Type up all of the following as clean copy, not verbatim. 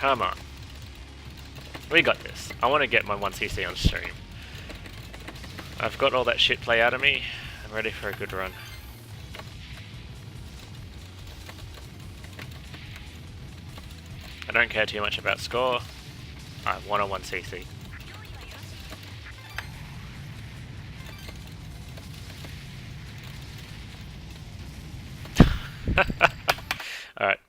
Come on. We got this. I want to get my 1cc on stream. I've got all that shit play out of me. I'm ready for a good run. I don't care too much about score. I want a 1cc. Alright.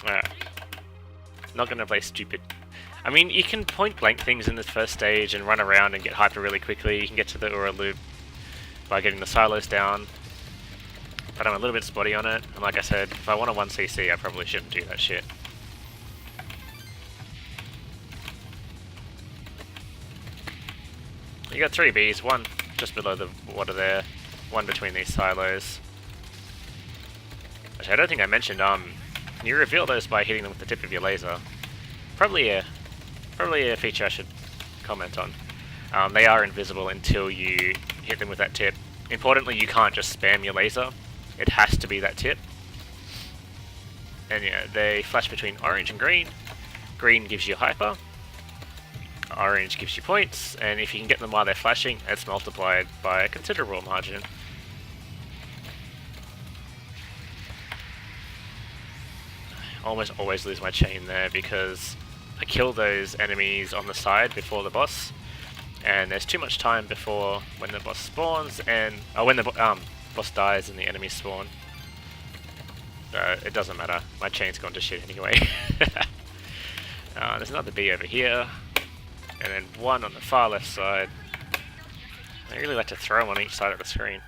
Alright. Not gonna play stupid. I mean, you can point blank things in this first stage and run around and get hyper really quickly. You can get to the Ura loop by getting the silos down. But I'm a little bit spotty on it, and like I said, if I want a 1cc, I probably shouldn't do that shit. You got 3 Bs, one just below the water there, one between these silos. Actually, I don't think I mentioned, you reveal those by hitting them with the tip of your laser. Probably a feature I should comment on. They are invisible until you hit them with that tip. Importantly, you can't just spam your laser. It has to be that tip. And yeah, they flash between orange and green. Green gives you hyper. Orange gives you points, and if you can get them while they're flashing, it's multiplied by a considerable margin. I almost always lose my chain there because I kill those enemies on the side before the boss, and there's too much time before when the boss spawns and when the boss dies and the enemies spawn. It doesn't matter. My chain's gone to shit anyway. There's another B over here. And then one on the far left side. I really like to throw them on each side of the screen.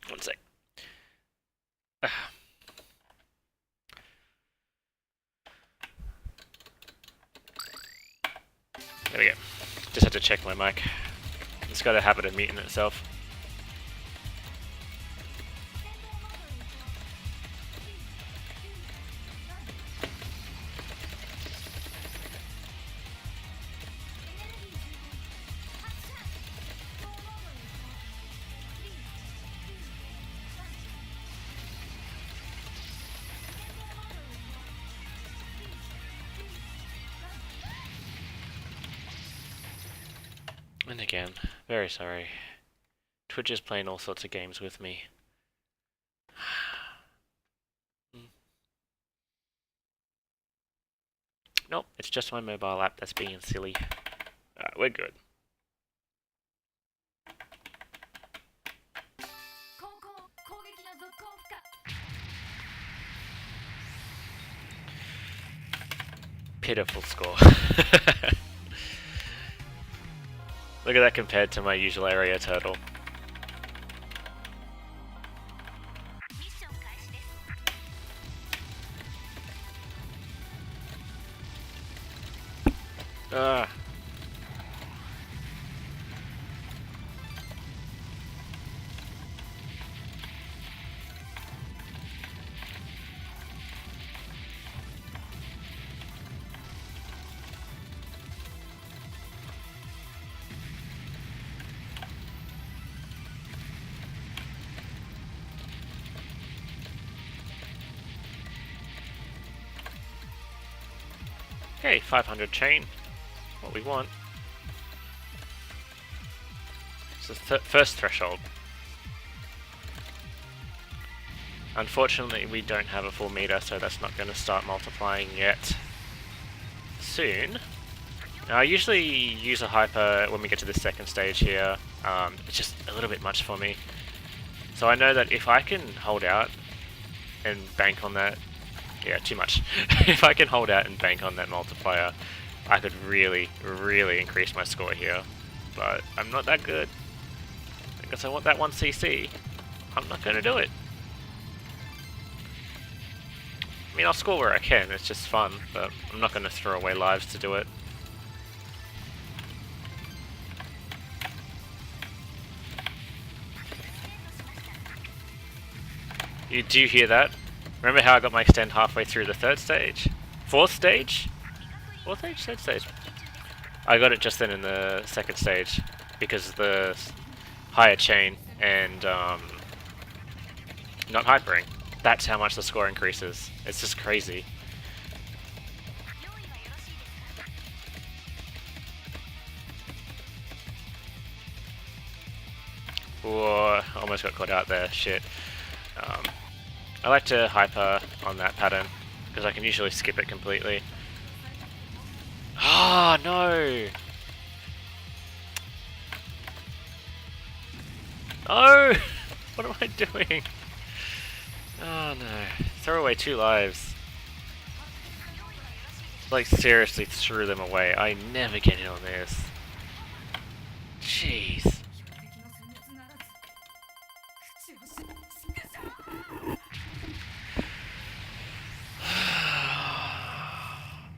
One sec. There we go. Just had to check my mic. It's got a habit of muting itself. And again, very sorry. Twitch is playing all sorts of games with me. Nope, it's just my mobile app that's being silly. We're good. Pitiful score. Look at that compared to my usual area total. Ah. Okay, 500 chain. What we want. It's the first threshold. Unfortunately, we don't have a full meter, so that's not going to start multiplying yet. Soon. Now, I usually use a hyper when we get to the second stage here. It's just a little bit much for me. So I know that if I can hold out and bank on that, yeah, too much. If I can hold out and bank on that multiplier, I could really, really increase my score here. But I'm not that good. Because I want that 1cc. I'm not going to do it. I mean, I'll score where I can, it's just fun, but I'm not going to throw away lives to do it. Do you hear that? Remember how I got my extend halfway through the third stage? Fourth stage? Fourth stage? Third stage? I got it just then in the second stage because of the higher chain and not hypering. That's how much the score increases. It's just crazy. Whoa, almost got caught out there, shit. I like to hyper on that pattern, because I can usually skip it completely. Ah, no! Oh! What am I doing? Oh no. Throw away 2 lives. Like, seriously threw them away. I never get in on this. Jeez.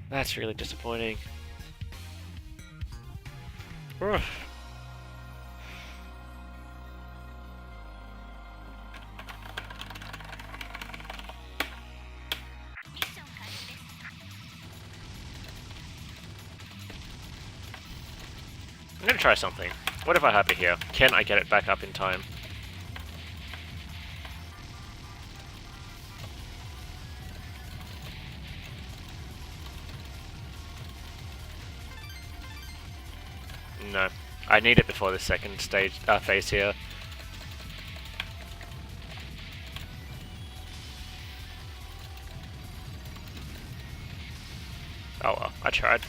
That's really disappointing. Ugh. I'm gonna try something. What if I hyper here? Can I get it back up in time? No. I need it before the second stage phase here. Oh well, I tried.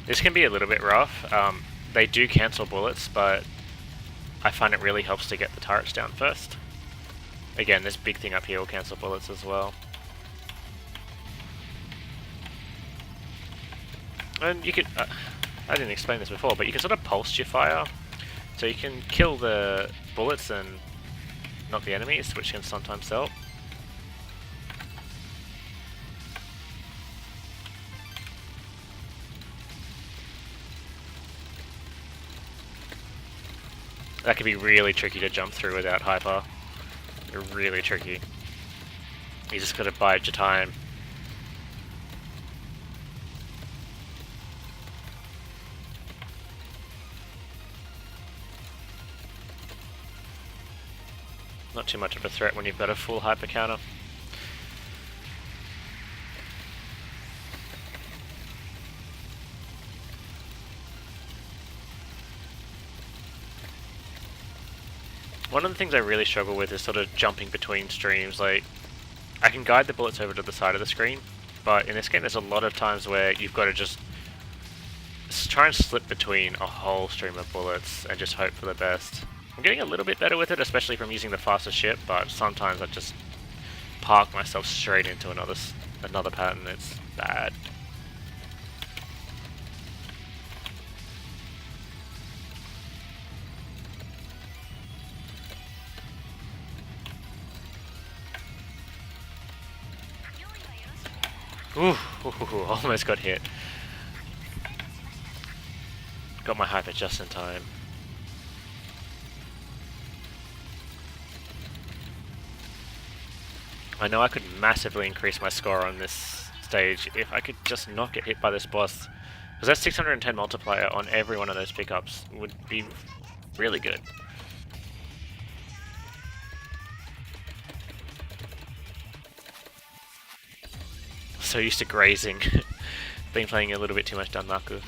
This can be a little bit rough. They do cancel bullets, but I find it really helps to get the turrets down first. Again, this big thing up here will cancel bullets as well. And you could... I didn't explain this before, but you can sort of pulse your fire. So you can kill the bullets and not the enemies, which can sometimes help. That can be really tricky to jump through without hyper. Really tricky. You just gotta bide your time. Not too much of a threat when you've got a full hyper counter. One of the things I really struggle with is sort of jumping between streams. Like, I can guide the bullets over to the side of the screen, but in this game there's a lot of times where you've got to just try and slip between a whole stream of bullets and just hope for the best. I'm getting a little bit better with it, especially from using the faster ship, but sometimes I just park myself straight into another pattern. It's bad. Ooh, almost got hit. Got my hyper just in time. I know I could massively increase my score on this stage if I could just not get hit by this boss. Because that 610 multiplier on every one of those pickups would be really good. So used to grazing. Been playing a little bit too much Danmaku.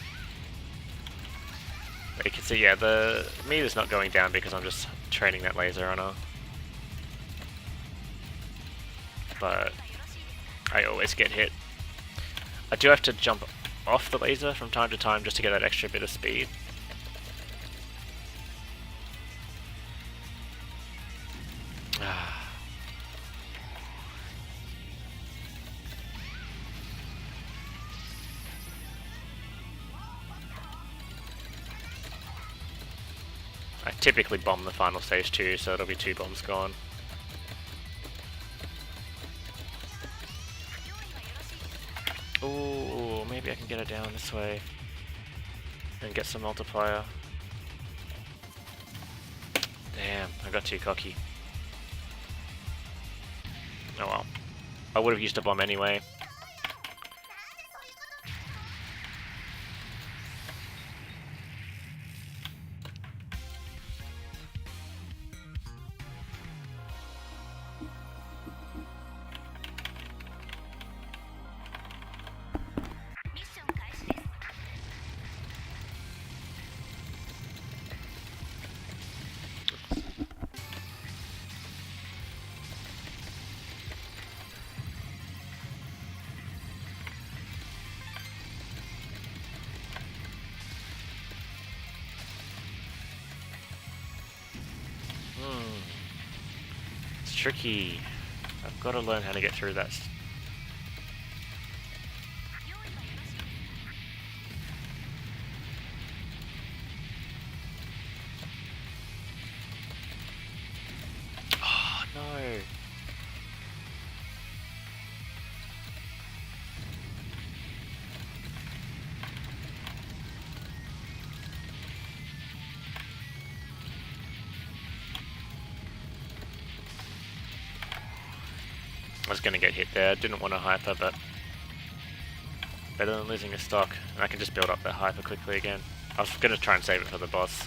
But you can see, yeah, the meter's not going down because I'm just training that laser on her. But I always get hit. I do have to jump off the laser from time to time just to get that extra bit of speed. I typically bomb the final stage too, so it'll be 2 bombs gone. Ooh, maybe I can get it down this way and get some multiplier. Damn, I got too cocky. Oh well. I would have used a bomb anyway. It's tricky. I've got to learn how to get through that. Oh no. I was gonna get hit there, didn't want to hyper, but better than losing a stock. And I can just build up that hyper quickly again. I was gonna try and save it for the boss.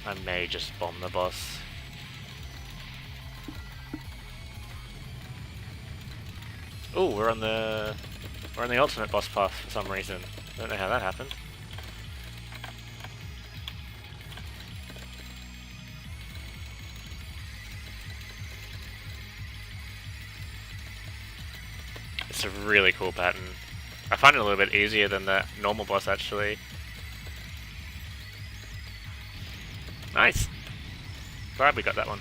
I may just bomb the boss. Ooh, we're on the ultimate boss path for some reason. Don't know how that happened. It's a really cool pattern. I find it a little bit easier than the normal boss actually. Nice! Glad we got that one.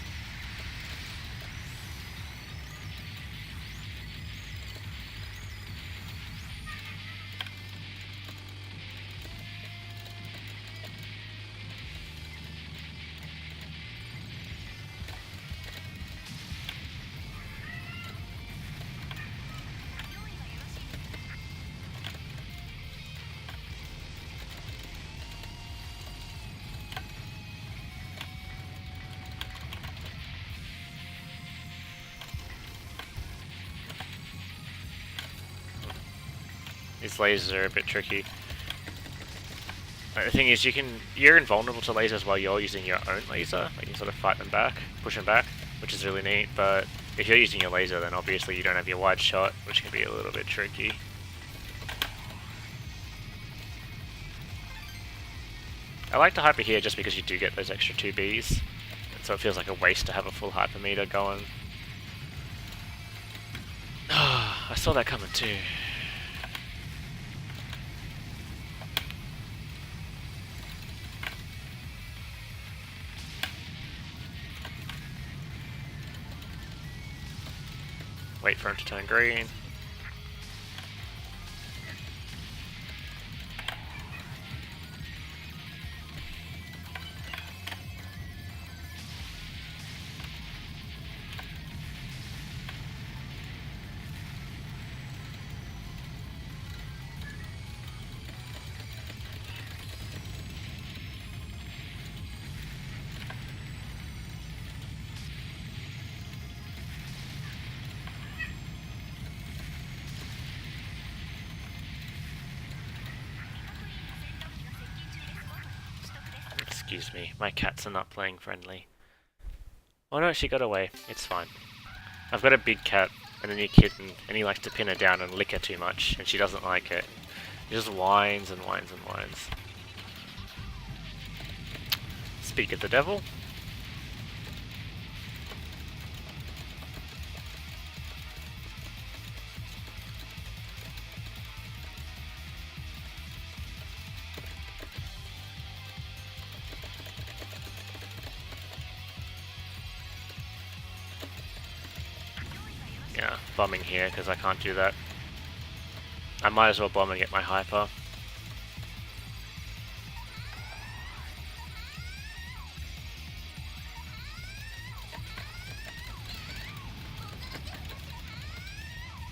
These lasers are a bit tricky. The thing is, you're invulnerable to lasers while you're using your own laser. Like you can sort of fight them back, push them back, which is really neat. But if you're using your laser, then obviously you don't have your wide shot, which can be a little bit tricky. I like to hyper here just because you do get those extra 2 Bs, and so it feels like a waste to have a full hyper meter going. I saw that coming too. Wait for him to turn green. Excuse me, my cats are not playing friendly. Oh no, she got away. It's fine. I've got a big cat and a new kitten, and he likes to pin her down and lick her too much, and she doesn't like it. He just whines and whines and whines. Speak of the devil. Yeah, bombing here because I can't do that. I might as well bomb and get my hyper.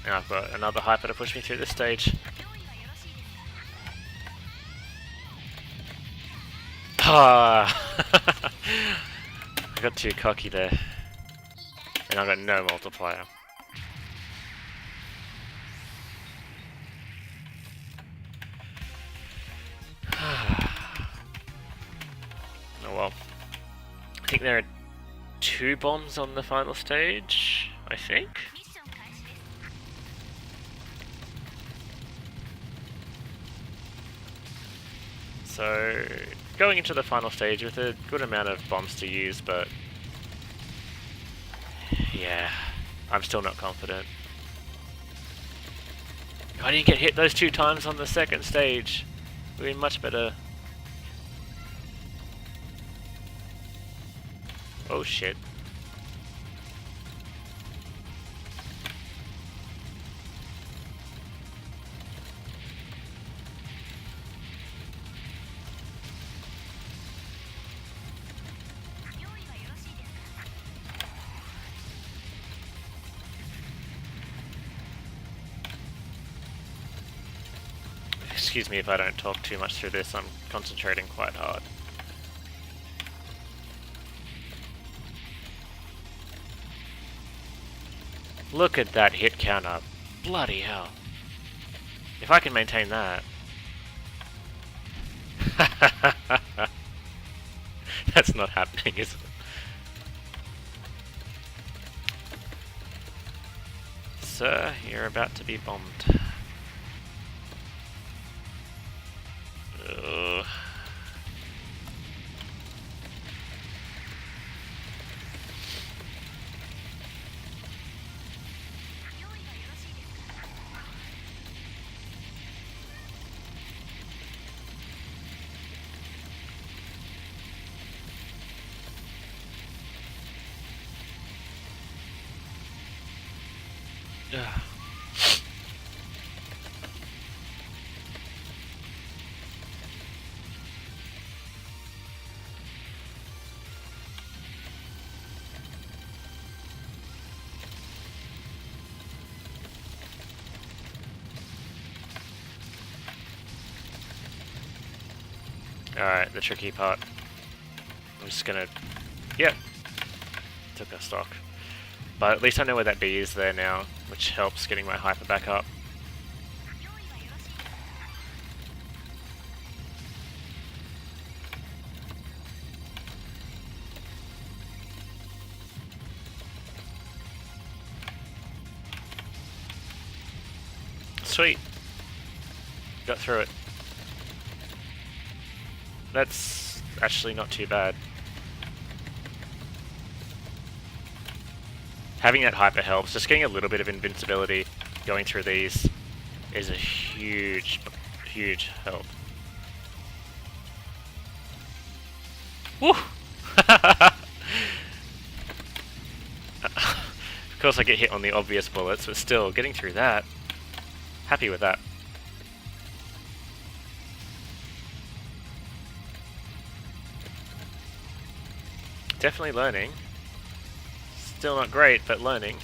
And I've got another hyper to push me through this stage. Ah! I got too cocky there. And I got no multiplier. Oh well. I think there are 2 bombs on the final stage, I think. So, going into the final stage with a good amount of bombs to use, but yeah, I'm still not confident. I didn't get hit those 2 times on the second stage. We'd be much better. Oh shit. Excuse me if I don't talk too much through this, I'm concentrating quite hard. Look at that hit counter. Bloody hell. If I can maintain that... That's not happening, is it? Sir, you're about to be bombed. Ugh. Ugh. Alright, the tricky part. I'm just gonna... Yeah. Took a stock. But at least I know where that B is there now, which helps getting my hyper back up. Sweet. Got through it. That's actually not too bad. Having that hyper helps. Just getting a little bit of invincibility going through these is a huge, huge help. Woo! Of course I get hit on the obvious bullets, but still, getting through that, happy with that. Definitely learning. Still not great, but learning.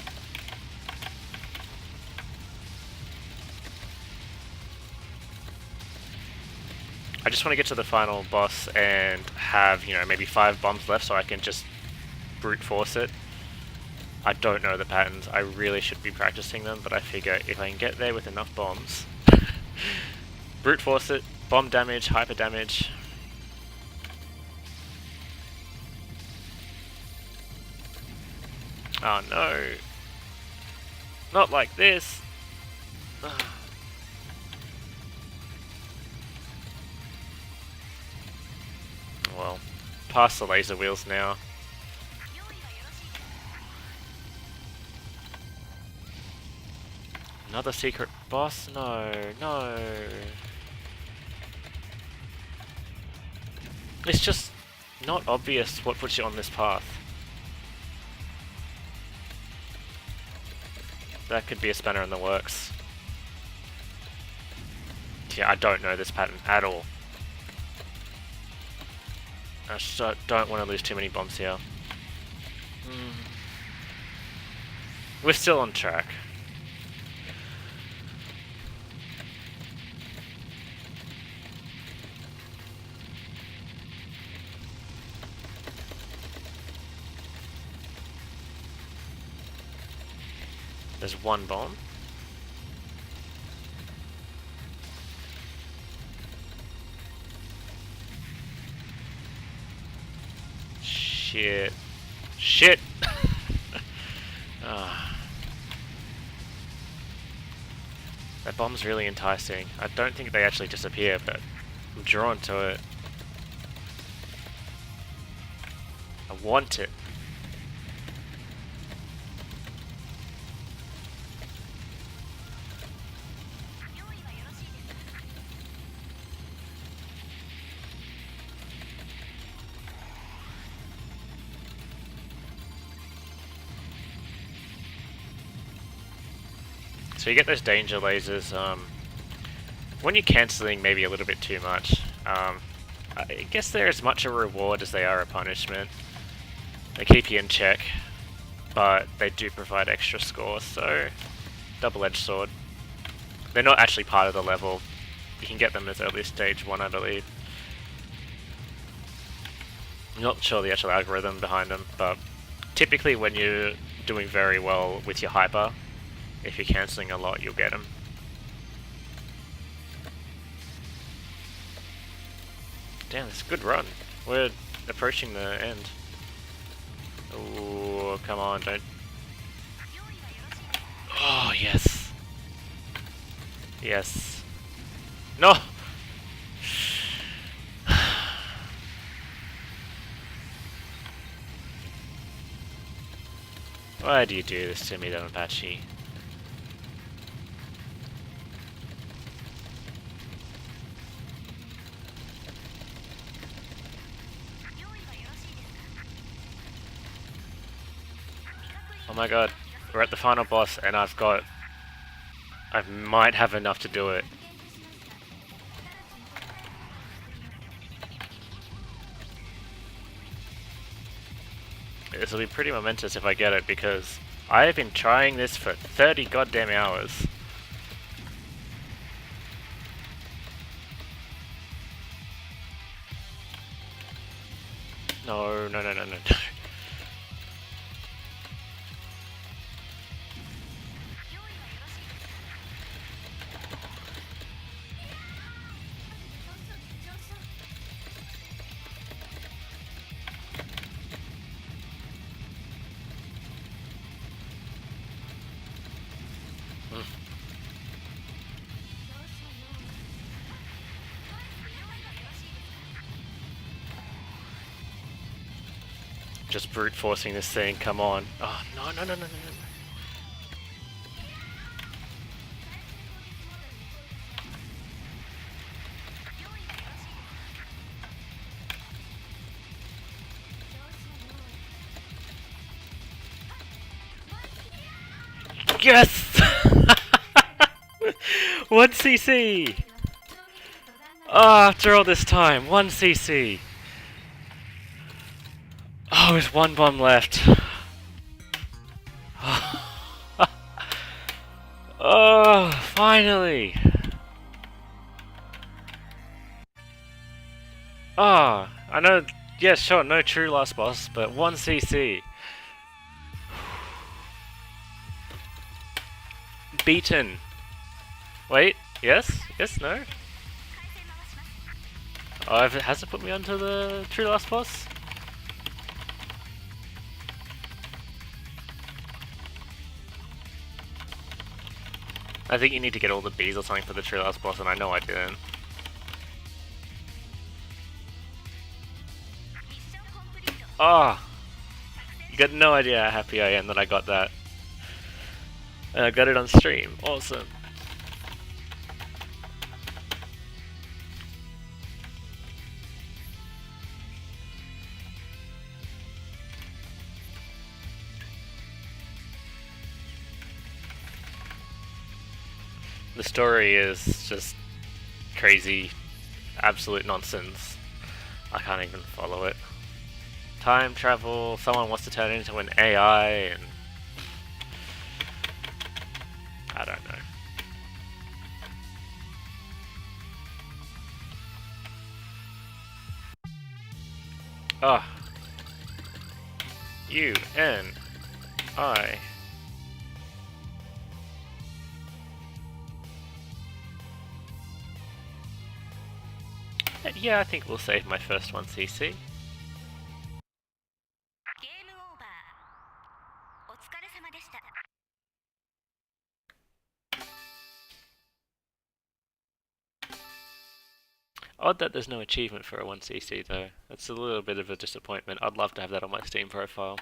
I just want to get to the final boss and have, you know, maybe 5 bombs left so I can just brute force it. I don't know the patterns. I really should be practicing them, but I figure if I can get there with enough bombs, brute force it, bomb damage, hyper damage. Oh no. Not like this. Well, past the laser wheels now. Another secret boss? No, no. It's just not obvious what puts you on this path. That could be a spanner in the works. Yeah, I don't know this pattern at all. I just don't want to lose too many bombs here. We're still on track. There's one bomb. Shit. Shit! Ah. That bomb's really enticing. I don't think they actually disappear, but I'm drawn to it. I want it. So you get those danger lasers, when you're cancelling maybe a little bit too much. I guess they're as much a reward as they are a punishment. They keep you in check, but they do provide extra score, so double-edged sword. They're not actually part of the level. You can get them as early as stage 1, I believe. I'm not sure the actual algorithm behind them, but typically when you're doing very well with your hyper, if you're cancelling a lot, you'll get them. Damn, it's a good run. We're approaching the end. Oh, come on, don't... Oh, yes. Yes. No! Why do you do this to me, DoDonPachi? Oh my god, we're at the final boss and I might have enough to do it. This will be pretty momentous if I get it, because I have been trying this for 30 goddamn hours. No, no, no, no, no, no. Just brute forcing this thing, come on. Oh, no, no, no, no, no, no. Yes! 1 CC! Ah, after all this time, 1 CC! Oh, there's one bomb left. Oh, finally! Ah, I know, yeah, sure, no true last boss, but 1 CC. Beaten. Wait, yes? Yes, no? Oh, has it put me onto the true last boss? I think you need to get all the bees or something for the true last boss, and I know I didn't. Ah! You got no idea how happy I am that I got that. And I got it on stream. Awesome. The story is just crazy, absolute nonsense. I can't even follow it. Time travel, someone wants to turn it into an AI, and I don't know. Ah. U-N-I Yeah, I think we'll save my first 1cc. Odd that there's no achievement for a 1cc though. That's a little bit of a disappointment. I'd love to have that on my Steam profile.